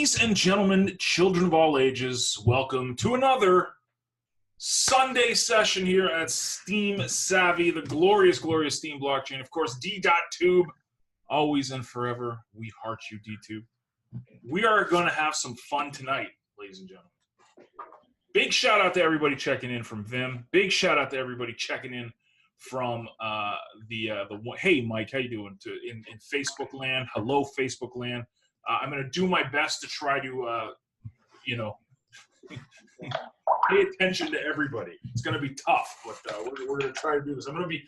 Ladies and gentlemen, children of all ages, welcome to another Sunday session here at SteemSavvy, the glorious, glorious Steem blockchain. Of course, D.Tube, always and forever. We heart you, D.Tube. We are going to have some fun tonight, ladies and gentlemen. Big shout out to everybody checking in from Vim. Big shout out to everybody checking in from hey Mike, how you doing? In Facebook land, hello Facebook land. I'm going to do my best to try to pay attention to everybody. It's going to be tough, but we're going to try to do this. I'm going to be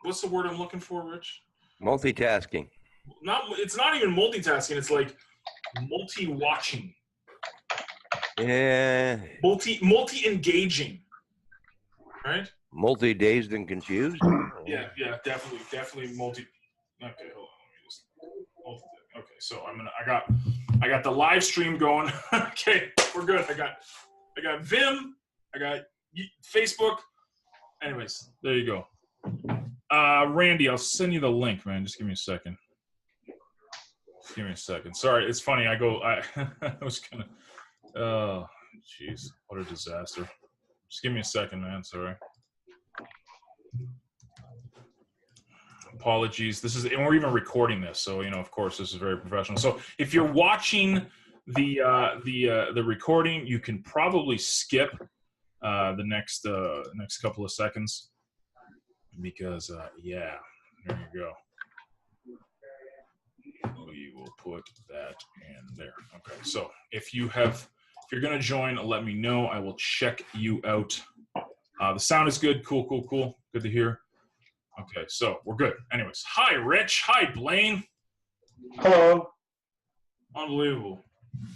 what's the word I'm looking for, Rich? Multitasking. It's not even multitasking. It's like multi-watching. Yeah. Multi-engaging. Right? Multi-dazed and confused? Yeah, definitely multi. Okay, hold on. Okay, so I got the live stream going. Okay, we're good. I got Vim, I got Facebook. Anyways, there you go. Randy, I'll send you the link, man. Just give me a second. Give me a second. Sorry, it's funny. I was gonna. Oh, jeez, what a disaster. Just give me a second, man. Sorry. Apologies. And we're even recording this, so of course, this is very professional. So if you're watching the recording, you can probably skip the next couple of seconds because yeah, there you go. We will put that in there. Okay. So if you're going to join, let me know. I will check you out. The sound is good. Cool. Good to hear. Okay, so we're good. Anyways, hi, Rich. Hi, Blaine. Hello. Unbelievable.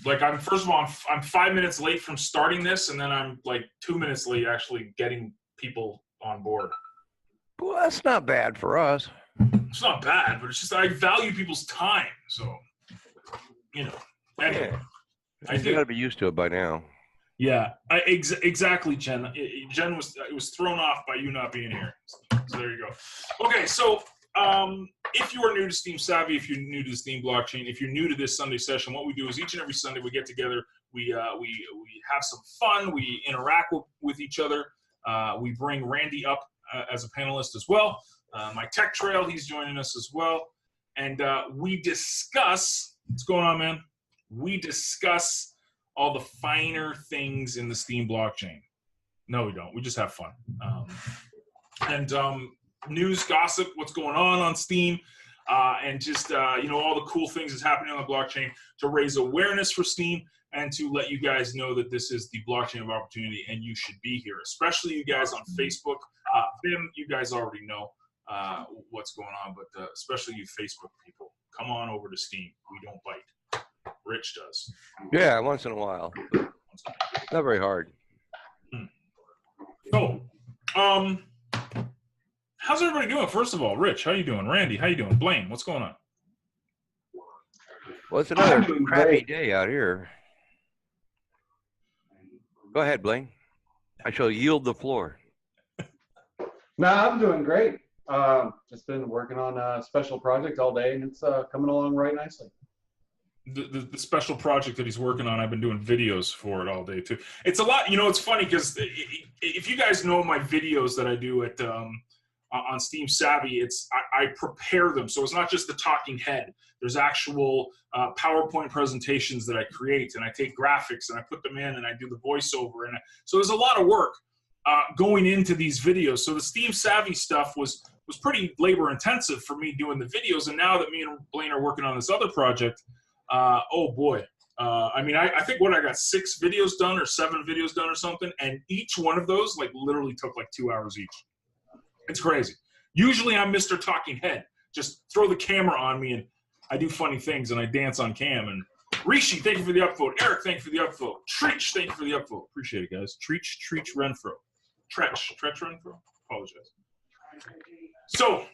Like, first of all, I'm 5 minutes late from starting this, and then I'm like 2 minutes late actually getting people on board. Well, that's not bad for us. It's not bad, but it's just I value people's time. So, anyway. Yeah. I got to be used to it by now. Yeah, exactly, Jen. Jen was thrown off by you not being here. So there you go. Okay, so if you are new to SteemSavvy, if you're new to the Steem blockchain, if you're new to this Sunday session, what we do is each and every Sunday we get together, we have some fun, we interact with each other, we bring Randy up as a panelist as well. My tech trail, he's joining us as well, and we discuss what's going on, man. We discuss all the finer things in the Steem blockchain. No, we don't. We just have fun. News, gossip, what's going on Steem, and just, all the cool things that's happening on the blockchain to raise awareness for Steem and to let you guys know that this is the blockchain of opportunity and you should be here, especially you guys on Facebook. Vim, you guys already know what's going on, but especially you Facebook people, come on over to Steem. We don't bite. Rich does. Yeah, once in a while. Not very hard. So, how's everybody doing? First of all, Rich, how you doing? Randy, how you doing? Blaine, what's going on? Well, it's another crappy day out here. Go ahead, Blaine. I shall yield the floor. No, I'm doing great. Just been working on a special project all day, and it's coming along right nicely. The special project that he's working on, I've been doing videos for it all day too. It's a lot, it's funny because if you guys know my videos that I do at on SteemSavvy, I prepare them, so it's not just the talking head. There's actual PowerPoint presentations that I create, and I take graphics and I put them in, and I do the voiceover, and so there's a lot of work going into these videos. So the SteemSavvy stuff was pretty labor intensive for me doing the videos, and now that me and Blaine are working on this other project. Oh boy. I think I got 6 videos done or 7 videos done or something. And each one of those literally took 2 hours each. It's crazy. Usually I'm Mr. Talking Head. Just throw the camera on me and I do funny things and I dance on cam. And Rishi, thank you for the upvote. Eric, thank you for the upvote. Treach, thank you for the upvote. Appreciate it, guys. Treach Renfro. Tretch Renfro. Apologize. So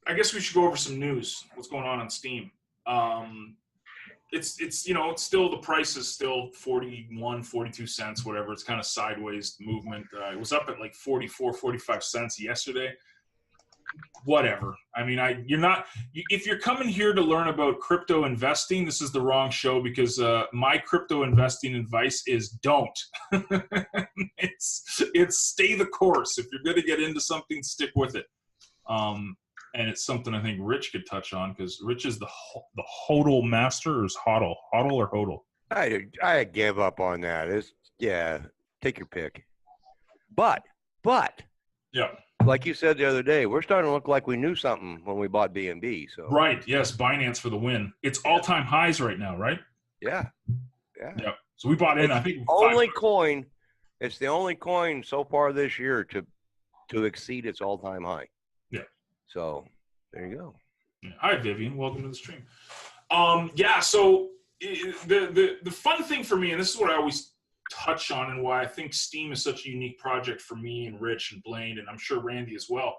I guess we should go over some news. What's going on Steem? It's still, the price is still 41, 42 cents, whatever. It's kind of sideways movement. It was up at 44, 45 cents yesterday. whatever. I mean, if you're coming here to learn about crypto investing, this is the wrong show, because my crypto investing advice is don't. It's stay the course. If you're going to get into something, stick with it. And it's something I think Rich could touch on, because Rich is the hodl master, or is hodl or hodl? I gave up on that. Take your pick. But yeah, like you said the other day, we're starting to look like we knew something when we bought BNB. So right, yes, Binance for the win. It's all-time highs right now, right? Yeah. So we bought in. It's I think It's the only coin so far this year to exceed its all-time high. Yeah. So there you go. Yeah. Hi, Vivian. Welcome to the stream. So the fun thing for me, and this is what I always touch on, and why I think Steem is such a unique project for me and Rich and Blaine, and I'm sure Randy as well.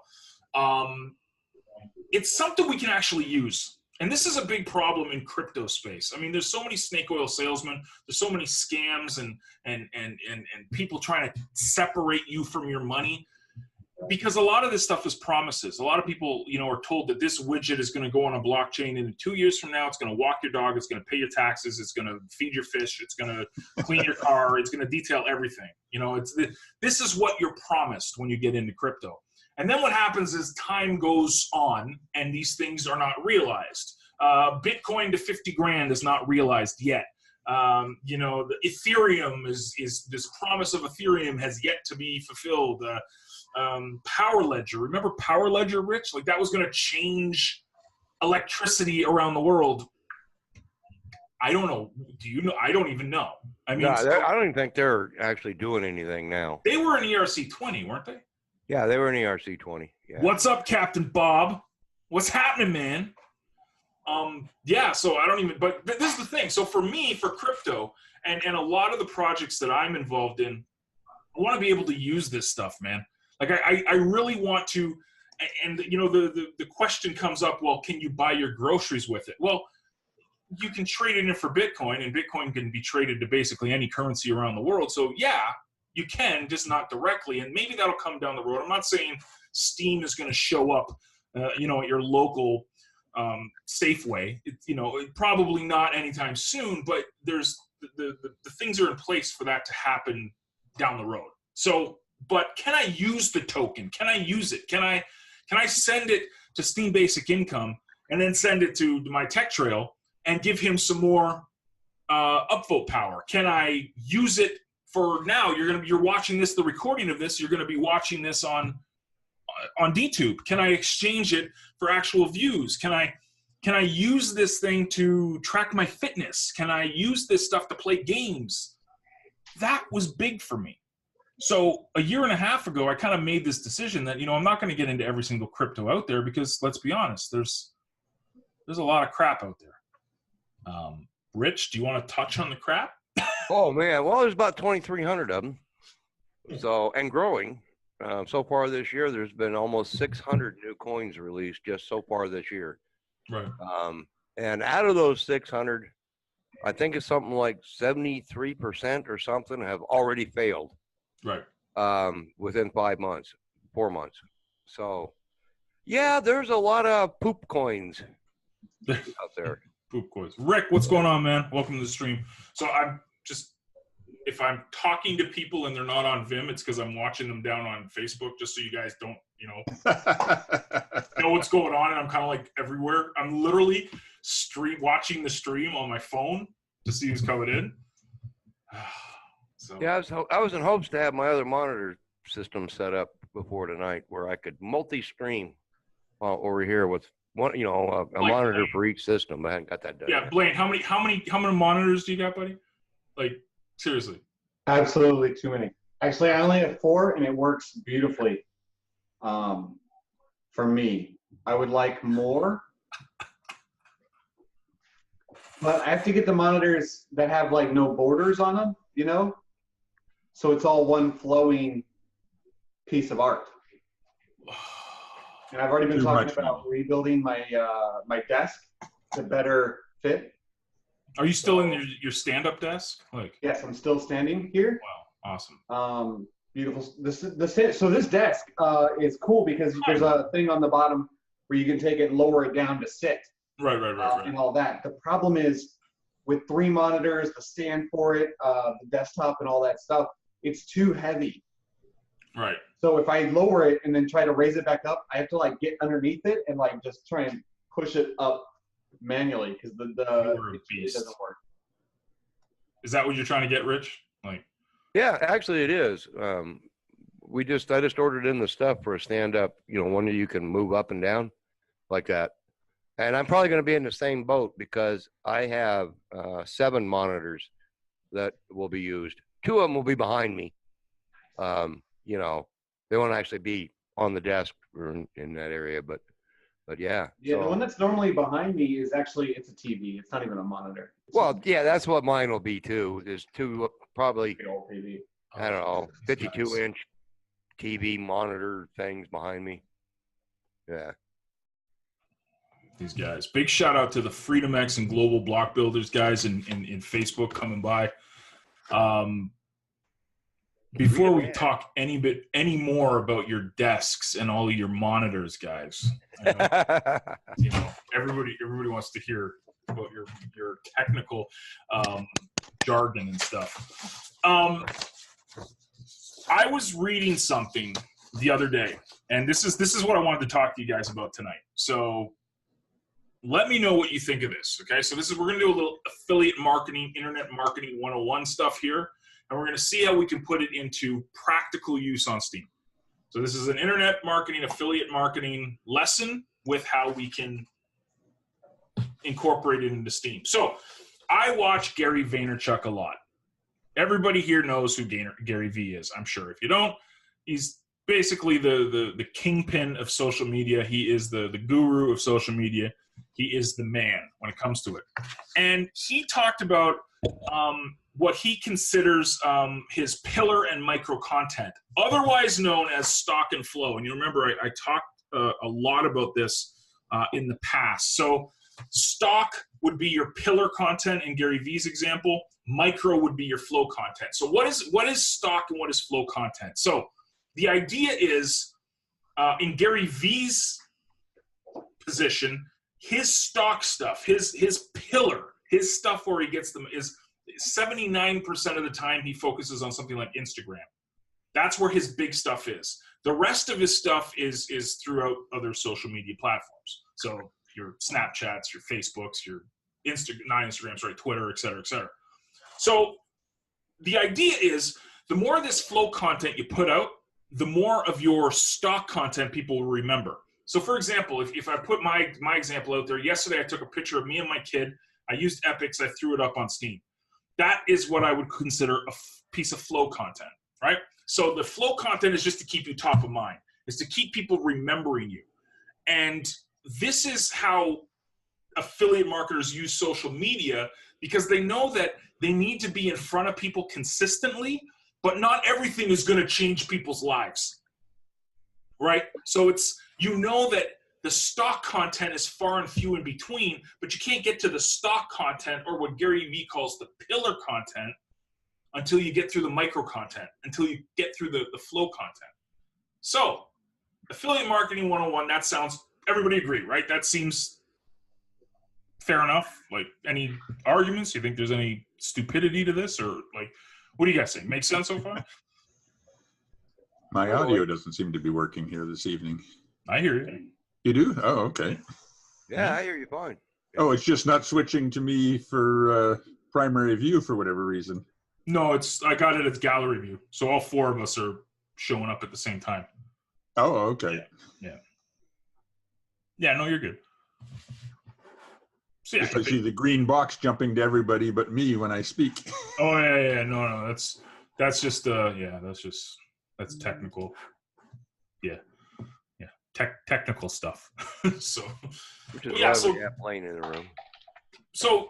It's something we can actually use. And this is a big problem in crypto space. I mean, there's so many snake oil salesmen, there's so many scams and people trying to separate you from your money, because a lot of this stuff is promises. A lot of people, are told that this widget is going to go on a blockchain, and in 2 years from now, it's going to walk your dog, it's going to pay your taxes, it's going to feed your fish, it's going to clean your car, it's going to detail everything. This is what you're promised when you get into crypto. And then what happens is time goes on, and these things are not realized. Bitcoin to 50 grand is not realized yet. The Ethereum is this promise of Ethereum has yet to be fulfilled. Power Ledger. Remember Power Ledger, Rich? Like, that was going to change electricity around the world. I don't know. Do you know? I don't even know. I mean, I don't even think they're actually doing anything now. They were in ERC20, weren't they? Yeah, they were in ERC20. Yeah. What's up, Captain Bob? What's happening, man? So I don't even, but this is the thing. So for me, for crypto and a lot of the projects that I'm involved in, I want to be able to use this stuff, man. Like I really want to, and the question comes up, well, can you buy your groceries with it? Well, you can trade it in for Bitcoin, and Bitcoin can be traded to basically any currency around the world. So yeah, you can, just not directly, and maybe that'll come down the road. I'm not saying Steem is going to show up, at your local Safeway. Probably not anytime soon, but there's the things are in place for that to happen down the road. So, but can I use the token? Can I use it? Can I send it to Steem Basic Income and then send it to my Tech Trail and give him some more upvote power? Can I use it for now? You're watching this, the recording of this, you're going to be watching this on DTube. Can I exchange it for actual views? Can I use this thing to track my fitness? Can I use this stuff to play games? That was big for me. So a year and a half ago, I kind of made this decision that, I'm not going to get into every single crypto out there, because let's be honest, there's a lot of crap out there. Rich, do you want to touch on the crap? Oh man, well, there's about 2,300 of them. So, and growing. So far this year, there's been almost 600 new coins released just so far this year. Right. And out of those 600, I think it's something like 73% or something have already failed. Right. Within 4 months. So, yeah, there's a lot of poop coins out there. Poop coins. Rick, what's going on, man? Welcome to the stream. So if I'm talking to people and they're not on Vim, it's because I'm watching them down on Facebook, just so you guys don't, know what's going on. And I'm kind of like everywhere. I'm literally watching the stream on my phone to see who's coming in. So. Yeah, I was in hopes to have my other monitor system set up before tonight, where I could multi-stream over here with one, a monitor for each system. I hadn't got that done. Yeah, Blaine, how many monitors do you got, buddy? Like, seriously. Absolutely too many. Actually, I only have 4, and it works beautifully. For me, I would like more, but I have to get the monitors that have like no borders on them, so it's all one flowing piece of art. And I've already been talking about rebuilding my my desk to better fit. Are you still in your stand-up desk? Like, yes, I'm still standing here. Wow, awesome. Beautiful. So this desk is cool because there's a thing on the bottom where you can take it and lower it down to sit. Right. And all that. The problem is with 3 monitors, the stand for it, the desktop and all that stuff, it's too heavy. Right. So if I lower it and then try to raise it back up, I have to like get underneath it and like just try and push it up manually because it doesn't work. Is that what you're trying to get, Rich? Like, Yeah, actually it is. I just ordered in the stuff for a stand-up, one that you can move up and down like that. And I'm probably going to be in the same boat because I have 7 monitors that will be used. 2 of them will be behind me. They won't actually be on the desk or in that area, but yeah. Yeah, so, the one that's normally behind me is actually, it's a TV. It's not even a monitor. Well, yeah, that's what mine will be too. There's 2 probably, old TV. I don't know, 52-inch TV monitor things behind me. Yeah. These guys. Big shout out to the Freedom X and Global Block Builders guys in Facebook coming by. Before we talk any more about your desks and all of your monitors, guys, everybody wants to hear about your technical jargon and stuff. I was reading something the other day, and this is what I wanted to talk to you guys about tonight. So let me know what you think of this. Okay, so we're going to do a little affiliate marketing, internet marketing 101 stuff here. And we're going to see how we can put it into practical use on Steem. So this is an internet marketing, affiliate marketing lesson with how we can incorporate it into Steem. So I watch Gary Vaynerchuk a lot. Everybody here knows who Gary V is, I'm sure. If you don't, he's basically the kingpin of social media. He is the guru of social media. He is the man when it comes to it. And he talked about what he considers his pillar and micro content, otherwise known as stock and flow. And you remember I talked a lot about this in the past. So stock would be your pillar content in Gary V's example. Micro would be your flow content. So what is stock and what is flow content? So the idea is in Gary V's position, his stock stuff, his pillar, his stuff where he gets them is 79% of the time he focuses on something like Instagram. That's where his big stuff is. The rest of his stuff is throughout other social media platforms. So your Snapchats, your Facebooks, your Twitter, et cetera, et cetera. So the idea is the more of this flow content you put out, the more of your stock content people will remember. So for example, if I put my example out there, yesterday I took a picture of me and my kid. I used Epics. I threw it up on Steem. That is what I would consider a piece of flow content, right? So the flow content is just to keep you top of mind, is to keep people remembering you. And this is how affiliate marketers use social media, because they know that they need to be in front of people consistently, but not everything is going to change people's lives, right? So that the stock content is far and few in between, but you can't get to the stock content, or what Gary Vee calls the pillar content, until you get through the micro content, until you get through the flow content. So affiliate marketing 101, that sounds, everybody agree, right? That seems fair enough. Like, any arguments? You think there's any stupidity to this, or like, what do you guys think? Make sense so far? My audio doesn't seem to be working here this evening. I hear you. You do? Oh, okay. Yeah, I hear you fine. Oh, it's just not switching to me for primary view for whatever reason. No, I got it as gallery view. So all 4 of us are showing up at the same time. Oh, okay. Yeah, no, you're good. So, yeah, I see the green box jumping to everybody but me when I speak. Oh, yeah. No, that's just that's technical. Yeah. Technical stuff. So, which is why we have Blaine in the room. So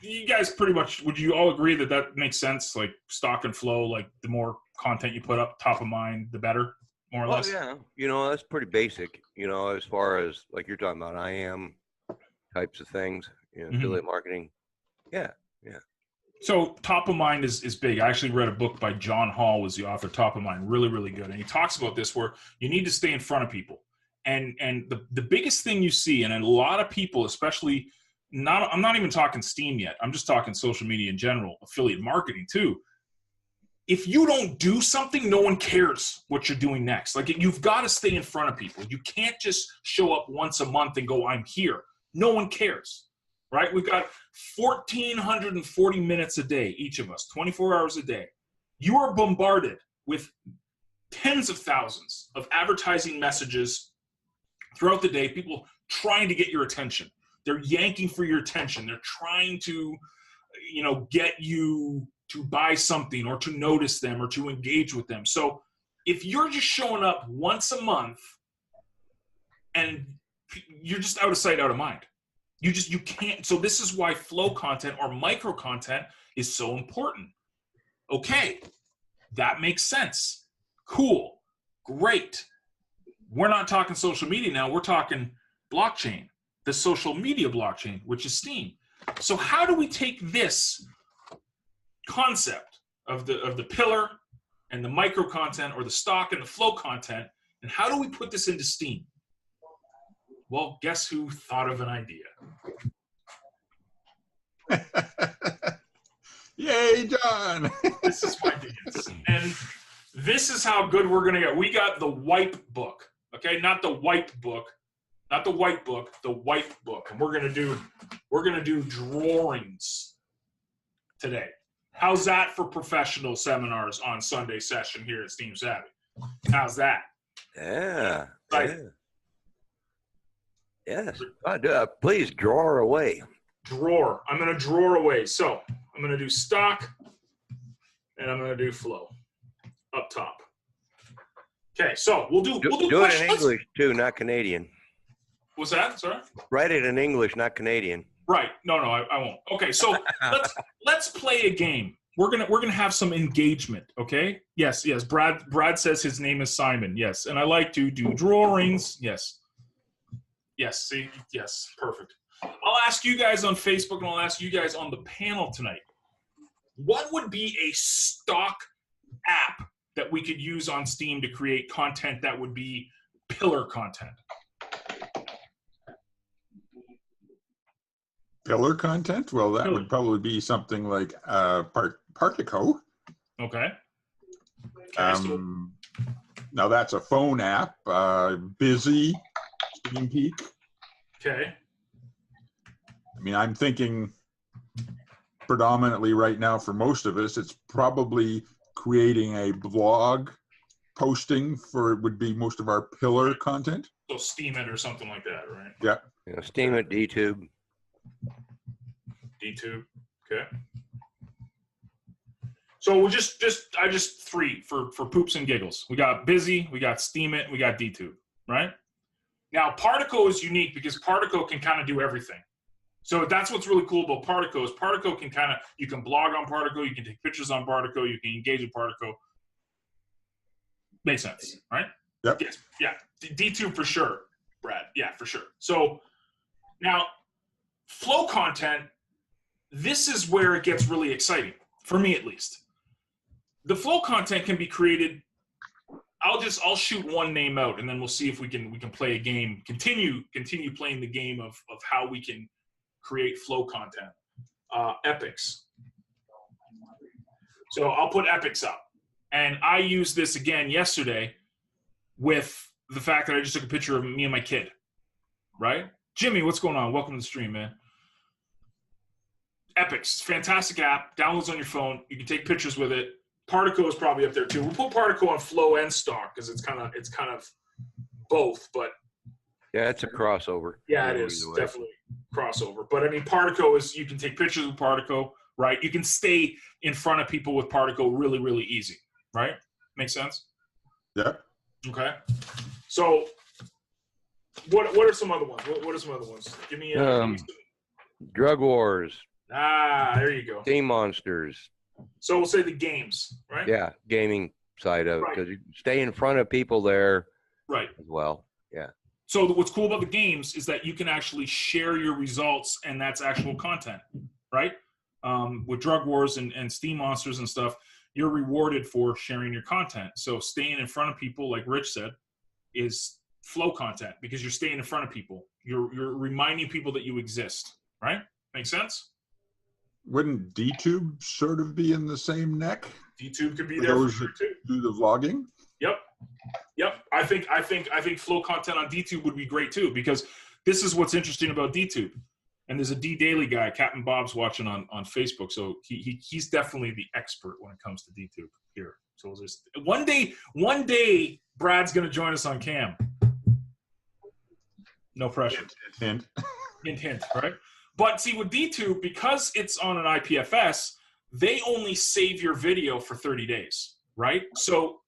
you guys pretty much, would you all agree that makes sense? Like stock and flow, like the more content you put up top of mind, the better, more or less? Yeah. That's pretty basic, as far as like you're talking about IM types of things, affiliate marketing. Yeah. So top of mind is big. I actually read a book by John Hall, was the author. Top of Mind, really, really good. And he talks about this, where you need to stay in front of people. And the biggest thing you see, and a lot of people, especially I'm not even talking Steem yet. I'm just talking social media in general, affiliate marketing too. If you don't do something, no one cares what you're doing next. Like, you've got to stay in front of people. You can't just show up once a month and go, I'm here. No one cares, right? We've got 1,440 minutes a day, each of us, 24 hours a day. You are bombarded with tens of thousands of advertising messages throughout the day, people trying to get your attention. They're yanking for your attention. They're trying to, get you to buy something or to notice them or to engage with them. So if you're just showing up once a month and you're just out of sight, out of mind, you can't. So this is why flow content or micro content is so important. Okay, that makes sense. Cool, great. We're not talking social media now. We're talking blockchain, the social media blockchain, which is Steem. So how do we take this concept of the pillar and the micro content, or the stock and the flow content, and how do we put this into Steem? Well, guess who thought of an idea? Yay, John! This is my dance. And this is how good we're going to get. We got the white book, okay? Not the white book, not the white book, the white book. And we're going to do drawings today. How's that for professional seminars on Sunday session here at SteemSavvy? How's that? Yeah. Right. Yeah. Yes. Please draw away. Drawer. I'm going to draw away. So I'm going to do stock and I'm going to do flow up top. Okay. So we'll do Do it in English too, not Canadian. What's that? Sorry? Write it in English, not Canadian. Right. No, I won't. Okay. So let's play a game. We're gonna have some engagement. Okay. Yes. Brad says his name is Simon. Yes. And I like to do drawings. Yes. Yes. See. Yes. Perfect. I'll ask you guys on Facebook and I'll ask you guys on the panel tonight. What would be a stock app that we could use on Steem to create content that would be pillar content? Pillar content? Well, that would probably be something like Partico. Okay. Now that's a phone app. Busy, Steam Peak. Okay. I mean, I'm thinking predominantly right now for most of us, it's probably creating a blog posting would be most of our pillar content. So Steem it or something like that, right? Yeah. Yeah, Steem it, DTube. DTube. Okay. So we'll just three for poops and giggles. We got Busy, we got Steem it, we got DTube, right? Now Partico is unique because Partico can kind of do everything. So that's what's really cool about Partico is Partico can you can blog on Partico, you can take pictures on Partico, you can engage with Partico. Makes sense, right? Yep. Yes. Yeah. DTube for sure, Brad. Yeah, for sure. So now flow content, this is where it gets really exciting, for me at least. The flow content can be created. I'll shoot one name out and then we'll see if we can play a game, continue playing the game of how we can create flow content. Epics. So I'll put epics up. And I used this again yesterday with the fact that I just took a picture of me and my kid, right? Jimmy, what's going on? Welcome to the stream, man. Epics, fantastic app. Downloads on your phone. You can take pictures with it. Partico is probably up there too. We'll put Partico on flow and stock because it's kind of both, but Yeah, it's a crossover. yeah, it is definitely crossover. But I mean, Partico is, you can take pictures with Partico, right? You can stay in front of people with Partico really, really easy, right? Makes sense? Yeah. Okay. So what are some other ones? What are some other ones? Give me Drug Wars. there you go. Team Monsters. So we'll say the games, right? Yeah, gaming side of it, Right. because you stay in front of people there Right. as well. Yeah. So what's cool about the games is that you can actually share your results, and that's actual content, right? with Drug Wars and Steam Monsters and stuff, you're rewarded for sharing your content. So staying in front of people, like Rich said, is flow content because you're staying in front of people. You're reminding people that you exist, right? Make sense? Wouldn't DTube sort of be in the same neck? DTube could be For there for those sure that too. do the vlogging? Yep. I think flow content on DTube would be great too, because this is what's interesting about DTube. And there's a D Daily guy, Captain Bob's watching on Facebook, so he's definitely the expert when it comes to DTube here. So we'll just one day Brad's gonna join us on cam. No pressure. Hint. Hint, right? But see, with DTube, because it's on an IPFS, they only save your video for 30 days, right? So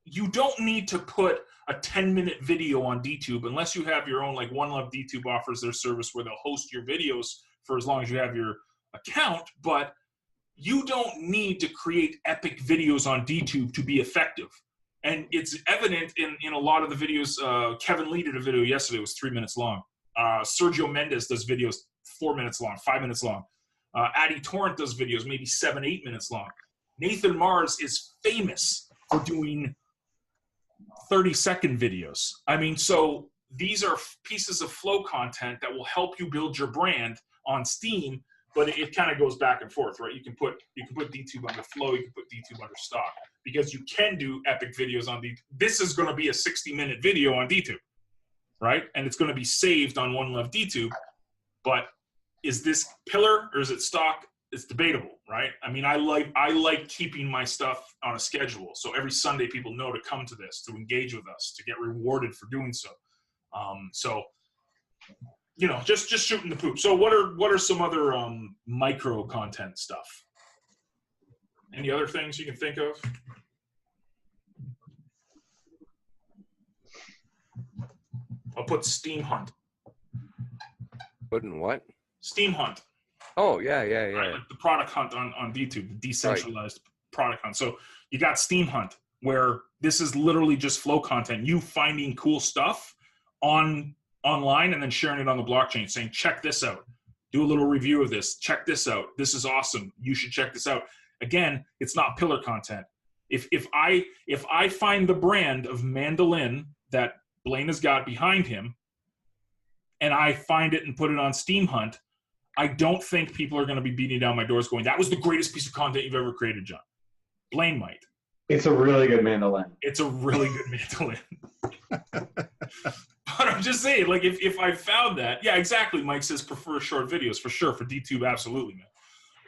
you don't need to put a 10-minute video on DTube unless you have your own, like One Love DTube offers their service where they'll host your videos for as long as you have your account, but you don't need to create epic videos on DTube to be effective. And it's evident in a lot of the videos. Kevin Lee did a video yesterday, it was 3 minutes long. Sergio Mendes does videos 4 minutes long, 5 minutes long. Addy Torrent does videos maybe 7-8 minutes long. Nathan Mars is famous for doing 30-second videos. I mean, so these are pieces of flow content that will help you build your brand on Steam, but it kind of goes back and forth, right? You can put DTube under flow, you can put DTube under stock, because you can do epic videos on DTube. This is going to be a 60-minute video on DTube, right? And it's going to be saved on One Love DTube, but is this pillar or is it stock? It's debatable, right? I mean, I like keeping my stuff on a schedule, so every Sunday people know to come to this, to engage with us, to get rewarded for doing so. So, you know, just shooting the poop. So what are some other micro content stuff? Any other things you can think of? I'll put Steem Hunt. Putting what? Steem Hunt. Oh, yeah. Right, like the product hunt on DTube, the decentralized product hunt. So you got Steem Hunt, where this is literally just flow content, you finding cool stuff online and then sharing it on the blockchain, saying, check this out, do a little review of this, check this out, this is awesome, you should check this out. Again, it's not pillar content. If I find the brand of mandolin that Blaine has got behind him, and I find it and put it on Steem Hunt, I don't think people are going to be beating down my doors going, that was the greatest piece of content you've ever created, John. Blaine might. It's a really good mandolin. It's a really good mandolin. But I'm just saying, like, if I found that, yeah, exactly. Mike says prefer short videos for sure. For DTube, absolutely,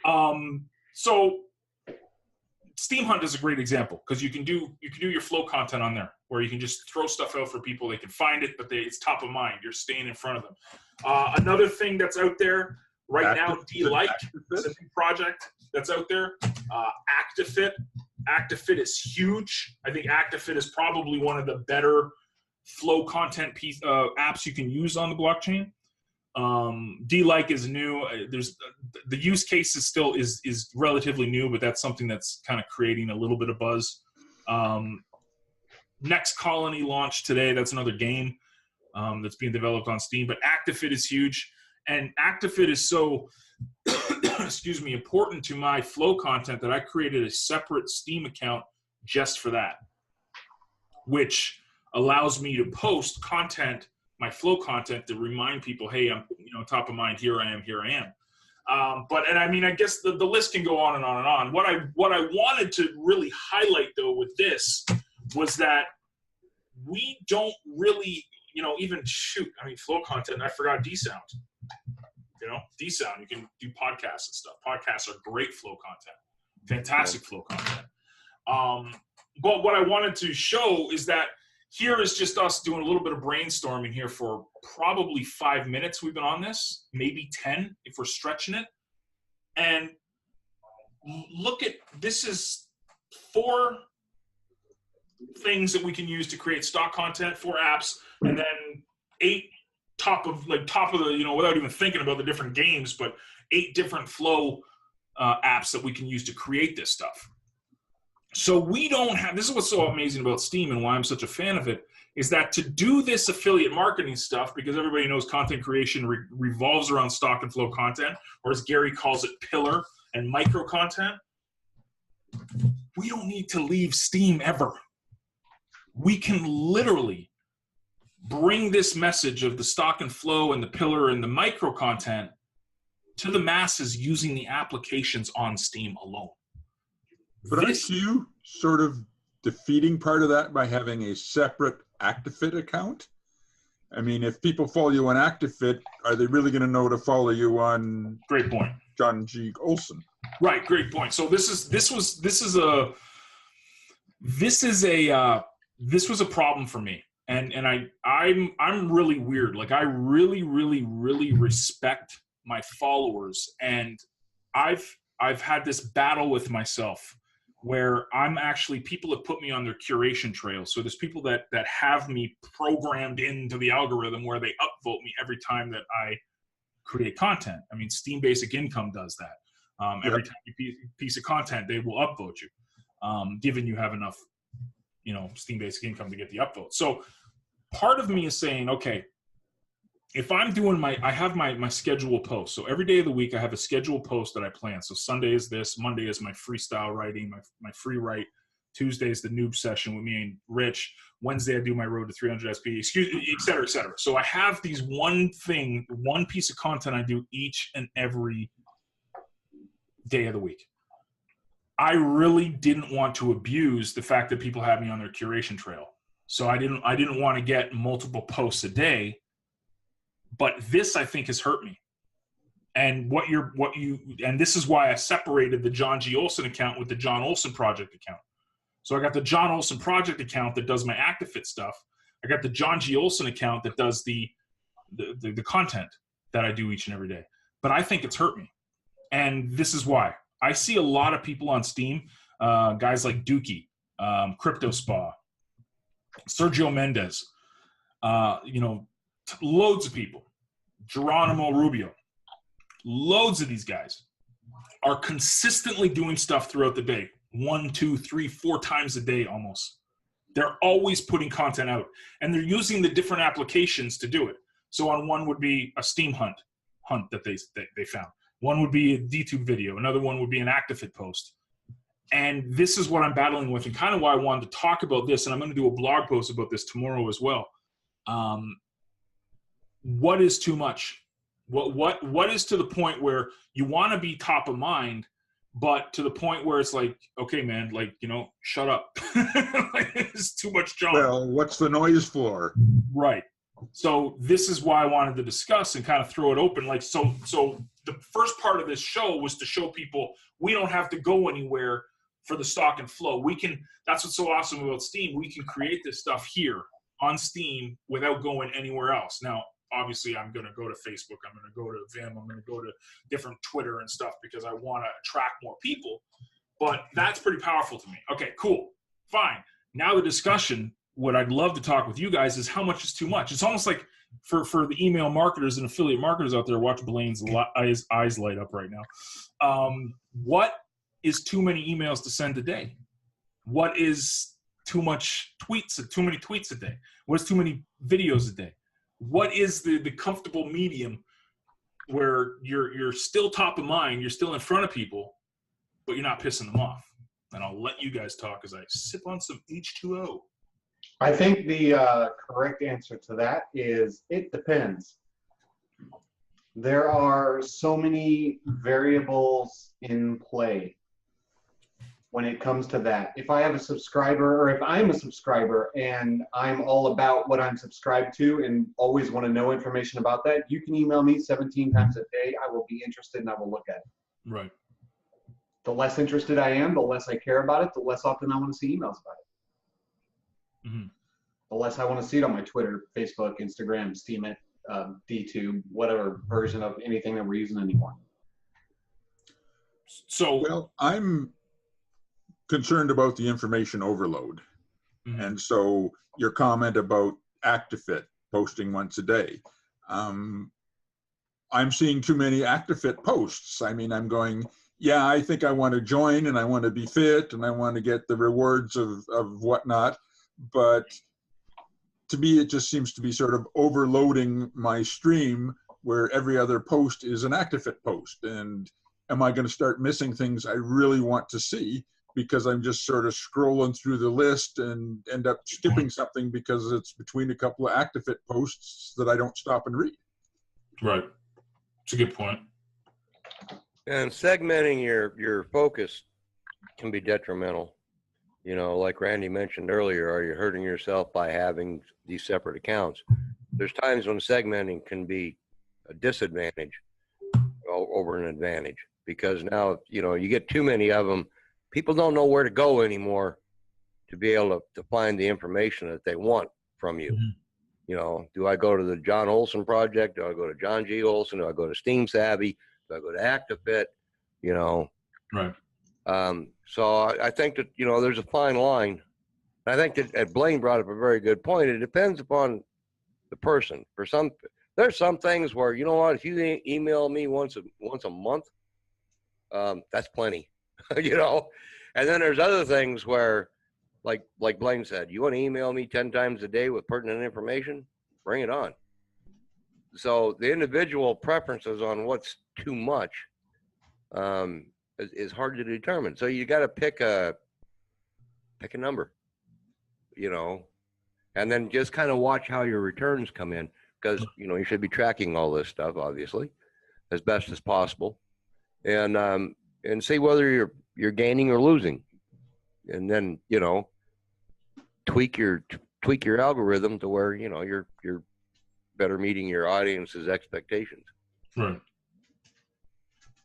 man. So Steem Hunt is a great example because you can do your flow content on there, where you can just throw stuff out for people. They can find it, but it's top of mind. You're staying in front of them. Another thing that's out there right now, D-Like is a new project that's out there. ActiFit. ActiFit is huge. I think ActiFit is probably one of the better flow content apps you can use on the blockchain. D-Like is new. There's the use case is still is relatively new, but that's something that's kind of creating a little bit of buzz. Next Colony launched today. That's another game that's being developed on Steam. But ActiFit is huge, and ActiFit is so excuse me, important to my flow content that I created a separate Steam account just for that, which allows me to post content, my flow content, to remind people, hey, I'm top of mind. Here I am. And I mean, I guess the list can go on and on and on. What I wanted to really highlight though with this was that we don't really, even shoot. I mean, flow content. I forgot D-Sound. D-Sound. You can do podcasts and stuff. Podcasts are great flow content. Fantastic flow content. But what I wanted to show is that here is just us doing a little bit of brainstorming here for probably 5 minutes. We've been on this, maybe 10 if we're stretching it. And look at, this is 4 things that we can use to create stock content, 4 apps, and then 8 top of the, without even thinking about the different games, but 8 different flow apps that we can use to create this stuff. So we don't have, this is what's so amazing about Steem and why I'm such a fan of it, is that to do this affiliate marketing stuff, because everybody knows content creation revolves around stock and flow content, or as Gary calls it, pillar. and micro content, we don't need to leave Steem ever. We can literally bring this message of the stock and flow and the pillar and the micro content to the masses using the applications on Steem alone. But aren't you sort of defeating part of that by having a separate ActiveFit account? I mean, if people follow you on ActiveFit, are they really going to know to follow you on? Great point. John G. Olson. Right, great point. So this was a problem for me, and I'm really weird. Like, I really respect my followers, and I've had this battle with myself where I'm actually, people have put me on their curation trail. So there's people that have me programmed into the algorithm where they upvote me every time that I create content. I mean, Steem Basic Income does that. Every time you piece of content, they will upvote you, given you have enough, Steem Basic Income to get the upvote. So part of me is saying, okay, if I'm doing I have my scheduled post. So every day of the week, I have a scheduled post that I plan. So Sunday is this, Monday is my freestyle writing, my free write. Tuesday is the noob session with me and Rich. Wednesday, I do my road to 300 SP, et cetera, et cetera. So I have these one piece of content I do each and every day of the week. I really didn't want to abuse the fact that people have me on their curation trail. So I didn't want to get multiple posts a day. But this, I think, has hurt me. And and this is why I separated the John G. Olson account with the John Olson Project account. So I got the John Olson Project account that does my ActiveFit stuff. I got the John G. Olson account that does the content that I do each and every day. But I think it's hurt me. And this is why. I see a lot of people on Steem, guys like Dookie, Crypto Spa, Sergio Mendez, loads of people, Geronimo Rubio, loads of these guys are consistently doing stuff throughout the day. 1, 2, 3, 4 times a day almost. They're always putting content out, and they're using the different applications to do it. So on one would be a Steem hunt that they found. One would be a DTube video. Another one would be an ActiveFit post. And this is what I'm battling with, and kind of why I wanted to talk about this. And I'm going to do a blog post about this tomorrow as well. What is too much? What is to the point where you want to be top of mind, but to the point where it's like, okay, man, like, shut up. Like, it's too much junk. Well, what's the noise for? Right. So this is why I wanted to discuss and kind of throw it open. Like, so the first part of this show was to show people we don't have to go anywhere for the stock and flow. That's what's so awesome about Steem. We can create this stuff here on Steem without going anywhere else. Now, obviously, I'm going to go to Facebook. I'm going to go to Vim. I'm going to go to different Twitter and stuff because I want to attract more people. But that's pretty powerful to me. Okay, cool. Fine. Now the discussion, what I'd love to talk with you guys is how much is too much. It's almost like for the email marketers and affiliate marketers out there, watch Blaine's eyes light up right now. What is too many emails to send a day? What is too much tweets, too many tweets a day? What is too many videos a day? What is the comfortable medium where you're still top of mind, you're still in front of people, but you're not pissing them off? And I'll let you guys talk as I sip on some H2O. I think the correct answer to that is it depends. There are so many variables in play when it comes to that. If I have a subscriber, or if I'm a subscriber and I'm all about what I'm subscribed to and always want to know information about that, you can email me 17 times a day. I will be interested and I will look at it. Right. The less interested I am, the less I care about it, the less often I want to see emails about it. Mm-hmm. The less I want to see it on my Twitter, Facebook, Instagram, Steem it, DTube, whatever version of anything that we're using anymore. So, well, I'm concerned about the information overload. Mm-hmm. And so your comment about ActiveFit posting once a day, I'm seeing too many ActiveFit posts. I mean, I'm going, yeah, I think I want to join and I want to be fit and I want to get the rewards of whatnot. But to me, it just seems to be sort of overloading my stream where every other post is an ActiveFit post. And am I going to start missing things I really want to see because I'm just sort of scrolling through the list and end up skipping something because it's between a couple of ActiveFit posts that I don't stop and read. Right. It's a good point. And segmenting your focus can be detrimental. You know, like Randy mentioned earlier, are you hurting yourself by having these separate accounts? There's times when segmenting can be a disadvantage over an advantage, because now, you know, you get too many of them. People don't know where to go anymore to be able to find the information that they want from you. Mm-hmm. You know, do I go to the John Olson Project? Do I go to John G. Olson? Do I go to SteemSavvy? Do I go to ActiveFit? You know, Right. So I think that, you know, there's a fine line. I think that Blaine brought up a very good point. It depends upon the person. For some, there's some things where, you know what, if you email me once a month, that's plenty, you know. And then there's other things where, like Blaine said, you want to email me 10 times a day with pertinent information, bring it on. So the individual preferences on what's too much is hard to determine. So you got to pick a number, you know, and then just kind of watch how your returns come in, because, you know, you should be tracking all this stuff, obviously, as best as possible, and see whether you're gaining or losing, and then, you know, tweak your algorithm to where, you know, you're better meeting your audience's expectations. Right.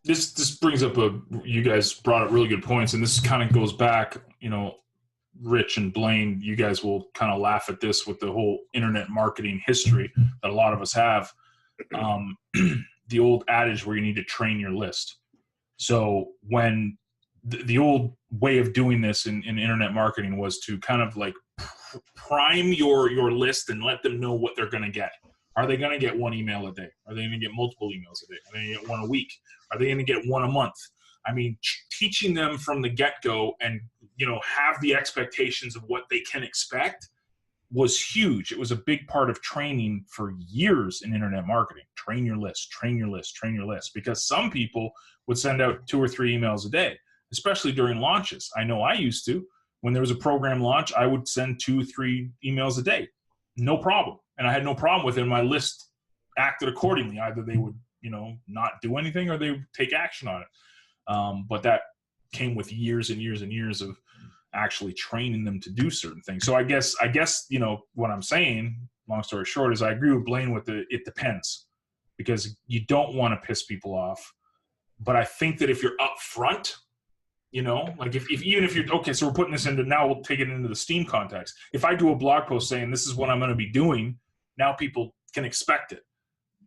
This brings up you guys brought up really good points, and this kind of goes back, you know, Rich and Blaine, you guys will kind of laugh at this with the whole internet marketing history that a lot of us have. The old adage where you need to train your list. So when the old way of doing this in internet marketing was to kind of like prime your list and let them know what they're going to get. Are they going to get one email a day? Are they going to get multiple emails a day? Are they going to get one a week? Are they going to get one a month? I mean, teaching them from the get-go and, you know, have the expectations of what they can expect was huge. It was a big part of training for years in internet marketing. Train your list, train your list, train your list. Because some people would send out 2 or 3 emails a day, especially during launches. I know I used to. When there was a program launch, I would send 2, 3 emails a day. No problem. And I had no problem with it. My list acted accordingly. Either they would, you know, not do anything or they would take action on it. But that came with years and years and years of actually training them to do certain things. So I guess, you know, what I'm saying, long story short, is I agree with Blaine with it depends, because you don't want to piss people off. But I think that if you're upfront, you know, like even if you're, okay, so we're putting this into, now we'll take it into the Steem context. If I do a blog post saying this is what I'm going to be doing, now people can expect it.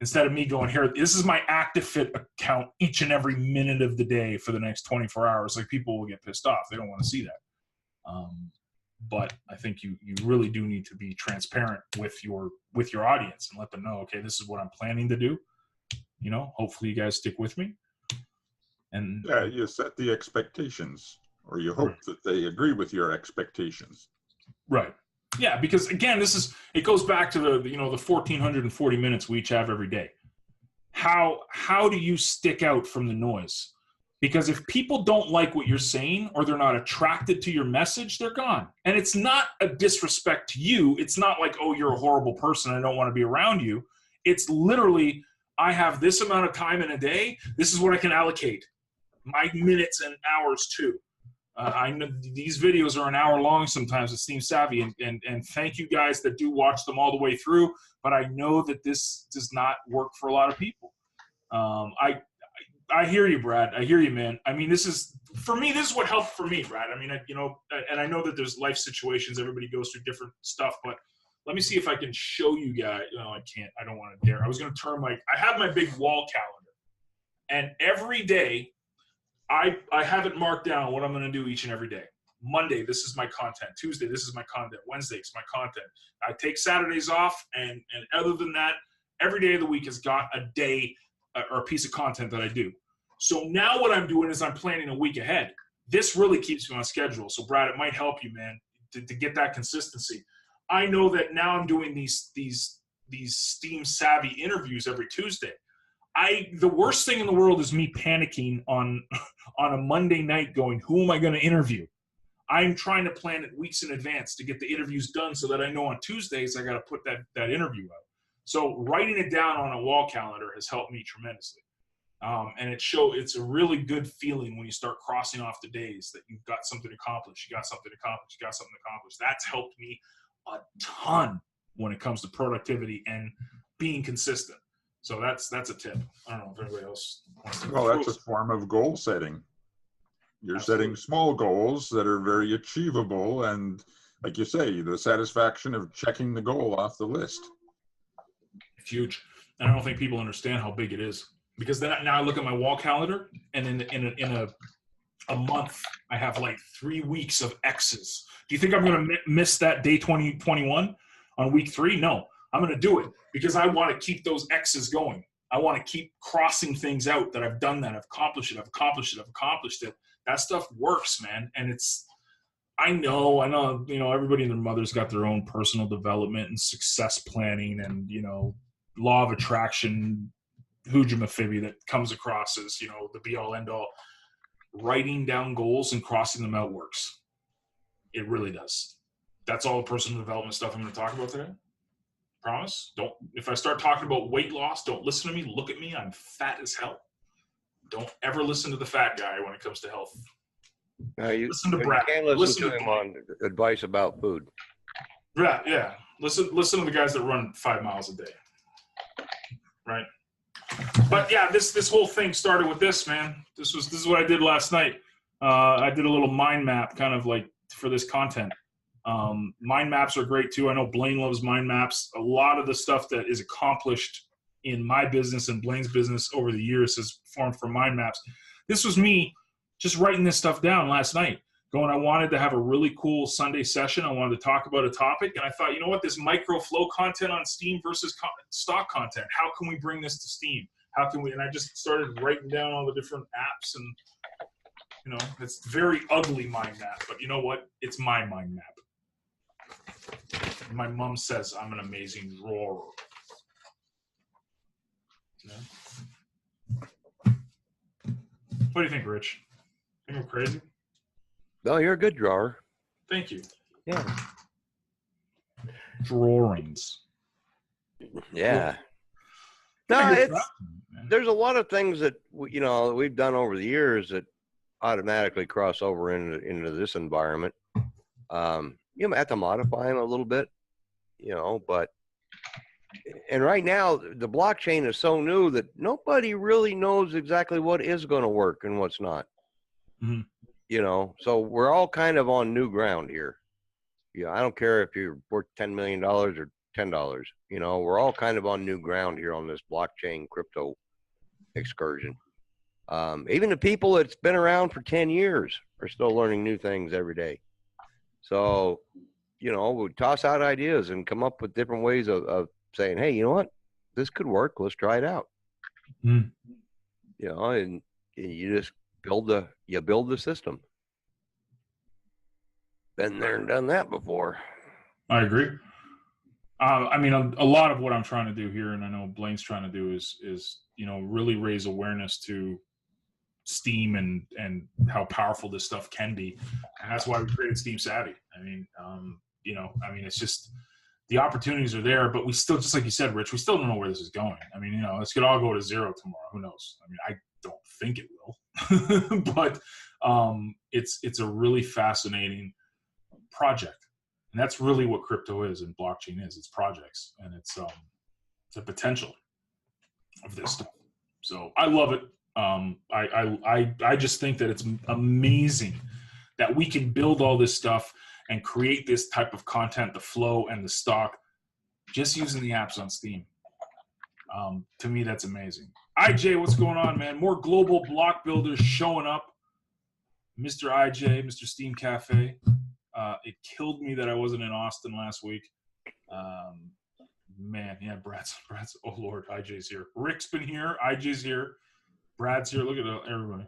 Instead of me going, here, this is my ActiveFit account each and every minute of the day for the next 24 hours. Like, people will get pissed off. They don't want to see that. But I think you really do need to be transparent with your audience and let them know, okay, this is what I'm planning to do. You know, hopefully you guys stick with me. And yeah, you set the expectations, or you hope that they agree with your expectations. Right. Yeah, because again, it goes back to the 1,440 minutes we each have every day. How do you stick out from the noise? Because if people don't like what you're saying, or they're not attracted to your message, they're gone. And it's not a disrespect to you. It's not like, oh, you're a horrible person, I don't want to be around you. It's literally, I have this amount of time in a day. This is what I can allocate. My minutes and hours too. I know these videos are an hour long sometimes at SteemSavvy, and thank you guys that do watch them all the way through, but I know that this does not work for a lot of people. I hear you, Brad. I hear you, man. I mean, this is what helped for me, Brad. I mean, and I know that there's life situations, everybody goes through different stuff, but let me see if I can show you guys. No, I can't. I don't want to dare. I was going to turn I have my big wall calendar, and every day, I have it marked down what I'm going to do each and every day. Monday, this is my content. Tuesday, this is my content. Wednesday, it's my content. I take Saturdays off, and other than that, every day of the week has got a day or a piece of content that I do. So now what I'm doing is I'm planning a week ahead. This really keeps me on schedule. So Brad, it might help you, man, to get that consistency. I know that now I'm doing these SteemSavvy interviews every Tuesday. the worst thing in the world is me panicking on a Monday night going, who am I going to interview? I'm trying to plan it weeks in advance to get the interviews done so that I know on Tuesdays I got to put that interview out. So writing it down on a wall calendar has helped me tremendously. And it's a really good feeling when you start crossing off the days that you've got something accomplished, you got something accomplished, you got something accomplished. That's helped me a ton when it comes to productivity and being consistent. So that's a tip. I don't know if anybody else wants to. Well, that's a form of goal setting. You're setting small goals that are very achievable, and like you say, the satisfaction of checking the goal off the list. It's huge. And I don't think people understand how big it is, because then now I look at my wall calendar, and in a month I have like 3 weeks of X's. Do you think I'm going to miss that day 2021 on week 3? No. I'm going to do it because I want to keep those X's going. I want to keep crossing things out that I've done, that I've accomplished it, I've accomplished it. That stuff works, man. And I know, everybody and their mother's got their own personal development and success planning and, law of attraction, hujamafibby that comes across as, the be all end all. Writing down goals and crossing them out works. It really does. That's all the personal development stuff I'm going to talk about today. Promise. If I start talking about weight loss, don't listen to me. Look at me. I'm fat as hell. Don't ever listen to the fat guy when it comes to health. Listen to Brad. You can't listen to him on advice about food. Yeah. Listen to the guys that run 5 miles a day. Right. But yeah, this whole thing started with this, man. This is what I did last night. I did a little mind map, kind of like for this content. Mind maps are great too. I know Blaine loves mind maps. A lot of the stuff that is accomplished in my business and Blaine's business over the years has formed from mind maps. This was me just writing this stuff down last night, going, I wanted to have a really cool Sunday session. I wanted to talk about a topic. And I thought, you know what, this micro flow content on Steem versus stock content, how can we bring this to Steem? How can we, and I just started writing down all the different apps and, it's very ugly mind map, but you know what? It's my mind map. My mom says I'm an amazing drawer. Yeah. What do you think, Rich? Think I'm crazy? No, you're a good drawer. Thank you. Yeah. Drawings. Yeah. No, there's a lot of things that we've done over the years that automatically cross over into this environment. You have to modify them a little bit, but right now the blockchain is so new that nobody really knows exactly what is going to work and what's not. Mm-hmm. So we're all kind of on new ground here. I don't care if you're worth $10 million or $10, we're all kind of on new ground here on this blockchain crypto excursion. Even the people that's been around for 10 years are still learning new things every day. So, we toss out ideas and come up with different ways of saying, hey, you know what? This could work. Let's try it out. And you just build the system. Been there and done that before. I agree. A lot of what I'm trying to do here, and I know Blaine's trying to do is really raise awareness to Steem and how powerful this stuff can be, and that's why we created SteemSavvy. It's just the opportunities are there, but we still, just like you said, Rich, we still don't know where this is going. This could all go to zero tomorrow. Who knows? I don't think it will, but it's a really fascinating project, and that's really what crypto is and blockchain is. It's projects, and it's the potential of this stuff. So I love it. I just think that it's amazing that we can build all this stuff and create this type of content, the flow and the stock, just using the apps on Steem. To me, that's amazing. IJ, what's going on, man? More global block builders showing up. Mr. IJ, Mr. Steem Cafe. It killed me that I wasn't in Austin last week. Man, yeah, Brad's, oh Lord, IJ's here. Rick's been here, IJ's here. Brad's here. Look at everybody.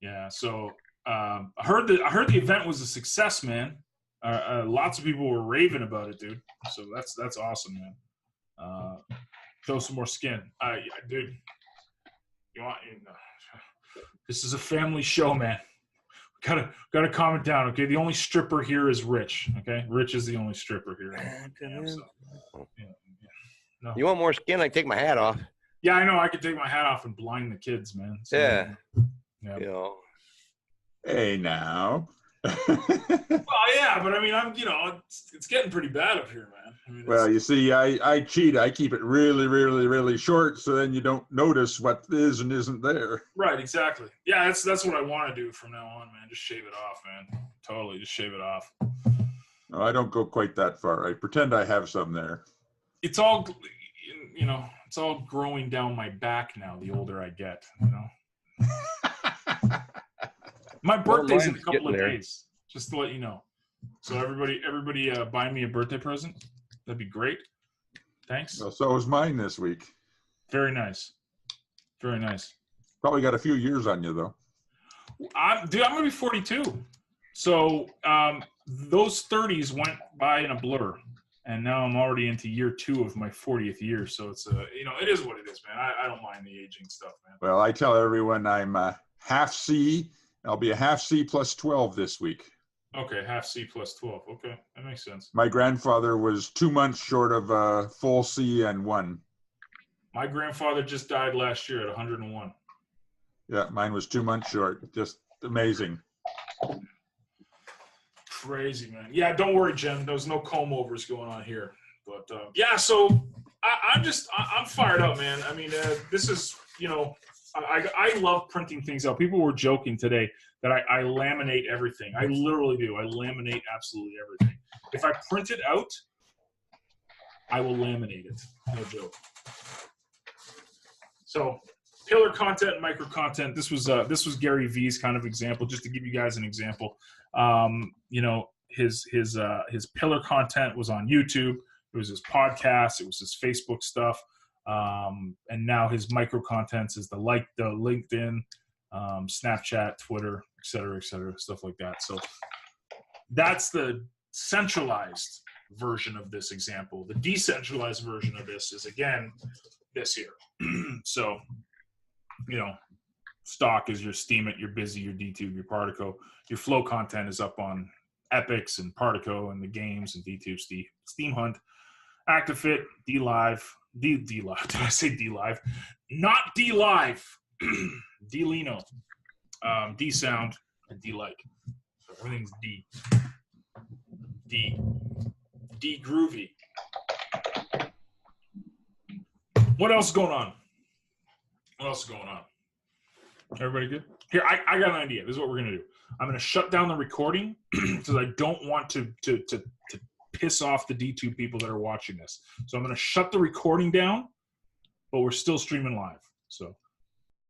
Yeah. So I heard the event was a success, man. Lots of people were raving about it, dude. So that's awesome, man. Show some more skin, dude. This is a family show, man. Gotta calm it down, okay? The only stripper here is Rich, okay? Rich is the only stripper here. No. You want more skin? I can take my hat off. Yeah, I know. I could take my hat off and blind the kids, man. So, Yeah. Yeah. You know. Hey, now. Well, yeah, but I mean, it's getting pretty bad up here, man. I mean, Well, you see, I cheat. I keep it really, really, really short, so then you don't notice what is and isn't there. right, exactly. Yeah, that's what I want to do from now on, man. Just shave it off, man. Totally, just shave it off. No, I don't go quite that far. I pretend I have some there. It's all, it's all growing down my back now. The older I get, My birthday's in a couple of days, just to let you know. So everybody, buy me a birthday present. That'd be great. Thanks. Well, so was mine this week. Very nice. Very nice. Probably got a few years on you, though. I'm going to be 42. So those 30s went by in a blur. And now I'm already into year 2 of my 40th year. So it's, it is what it is, man. I don't mind the aging stuff, man. Well, I tell everyone I'm half C. I'll be a half C plus 12 this week. Okay, half C plus 12. Okay, that makes sense. My grandfather was 2 months short of full C and 1. My grandfather just died last year at 101. Yeah, mine was 2 months short. Just amazing. Crazy, man. Yeah, don't worry, Jen. There's no comb overs going on here. But yeah, so I'm fired up, man. I mean, this is, I love printing things out. People were joking today that I laminate everything. I literally do. I laminate absolutely everything. If I print it out, I will laminate it. No joke. So pillar content, micro content. This was Gary V's kind of example, just to give you guys an example. His pillar content was on YouTube. It was his podcast. It was his Facebook stuff. And now his micro contents is the LinkedIn, Snapchat, Twitter, et cetera, stuff like that. So that's the centralized version of this example. The decentralized version of this is, again, this here. So, stock is your Steem it, your Busy, your DTube, your Partico. Your flow content is up on Epics and Partico and the games and DTube, Steam Hunt, ActiveFit, DLive. D-Live. Did I say D-Live? Not D-Live. D-Lino. D-Sound, and D-Like. So everything's D. D-Groovy. What else is going on? Everybody good? Here, I got an idea. This is what we're going to do. I'm going to shut down the recording because I don't want to piss off the D2 people that are watching this. So I'm going to shut the recording down, but we're still streaming live. So